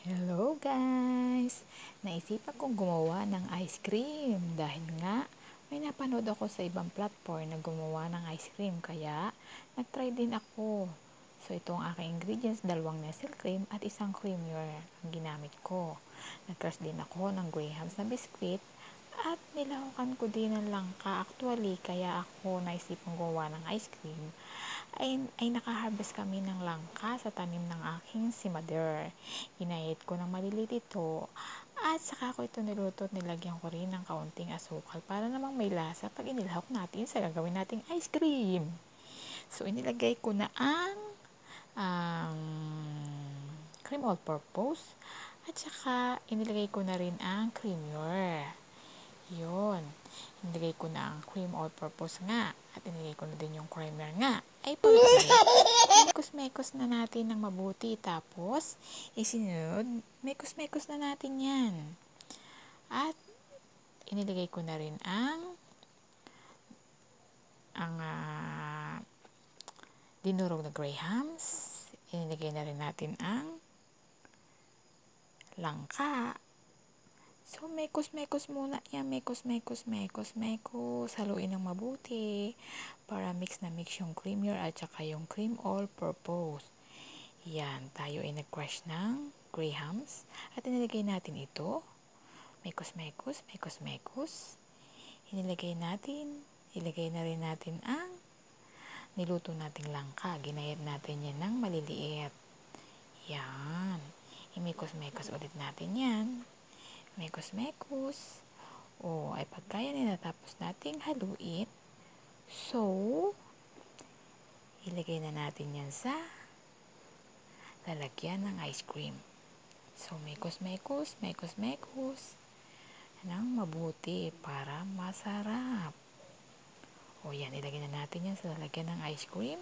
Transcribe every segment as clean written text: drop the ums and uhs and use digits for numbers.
Hello guys! Naisipan kong gumawa ng ice cream dahil nga may napanood ako sa ibang platform na gumawa ng ice cream kaya nag-try din ako. So ito ang aking ingredients, 2 Nestle cream at 1 creamer ang ginamit ko. Nag-crush din ako ng Graham's na biscuit at nilahukan ko din ng langka. Actually, kaya ako naisipang gumawa ng ice cream ay nakaharvest kami ng langka sa tanim ng aking simader. Ginayat ko ng maliliit ito at saka ko ito niluto at nilagyan ko rin ng kaunting asukal para namang may lasa pag inilahok natin sa gagawin nating ice cream. So inilagay ko na ang cream all purpose at saka inilagay ko na rin ang creamer. Yun. Inilagay ko na ang cream all-purpose nga. At inilagay ko na din yung creamer nga. Ay, pagkakit. Mekos-mekos na natin ng mabuti. Tapos, isinunod, mekos-mekos na natin yan. At, inilagay ko na rin ang dinurog na Graham's. Inilagay na rin natin ang langka. So, mekos-mekos muna yan. Mekos. Haluin ng mabuti para mix na mix yung creamer at saka yung cream all-purpose. Yan. Tayo ay nag-crush ng Graham's at inilagay natin ito. Mekos. Ilagay na rin natin ang niluto nating langka. Ginayat natin yan ng maliliit. Yan. Imekos-mekos ulit natin yan. Mekos. Ay pagkaya na natapos nating haluin. So, ilagay na natin yan sa lalagyan ng ice cream. So, mekos ng mabuti para masarap. Yan, ilagay na natin yan sa lalagyan ng ice cream.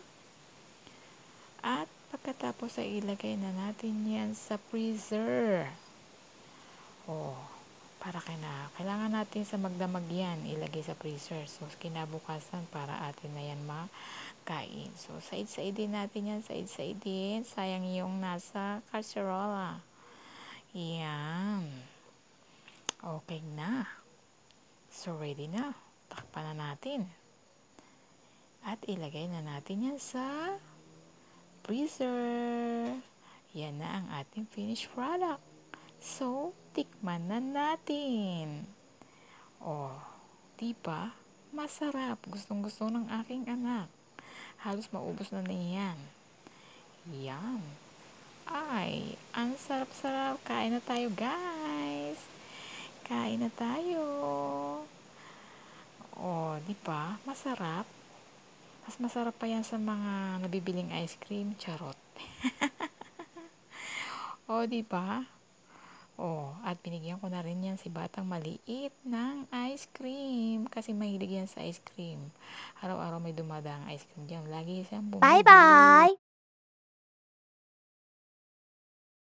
At pagkatapos ay ilagay na natin yan sa freezer. Para kailangan natin sa magdamag yan, ilagay sa freezer. So, kinabukasan para atin na yan makain. So, side-side din natin yan, sayang yung nasa casserole. Yan. Okay na. So, ready na. Takpan na natin. At ilagay na natin yan sa freezer. Yan na ang ating finished product. So, tikman na natin. Diba? Masarap. Gustong-gusto ng aking anak. Halos maubos na niyan. Yan. Ay, ang sarap-sarap. Kain na tayo, guys. Kain na tayo. Diba? Masarap. Mas masarap pa yan sa mga nabibiling ice cream. Charot. Diba? At binigyan ko na rin yan si batang maliit ng ice cream. Kasi mahilig yan sa ice cream. Araw-araw may dumadaang ice cream dyan. Lagi siyang bumibili. Bye-bye!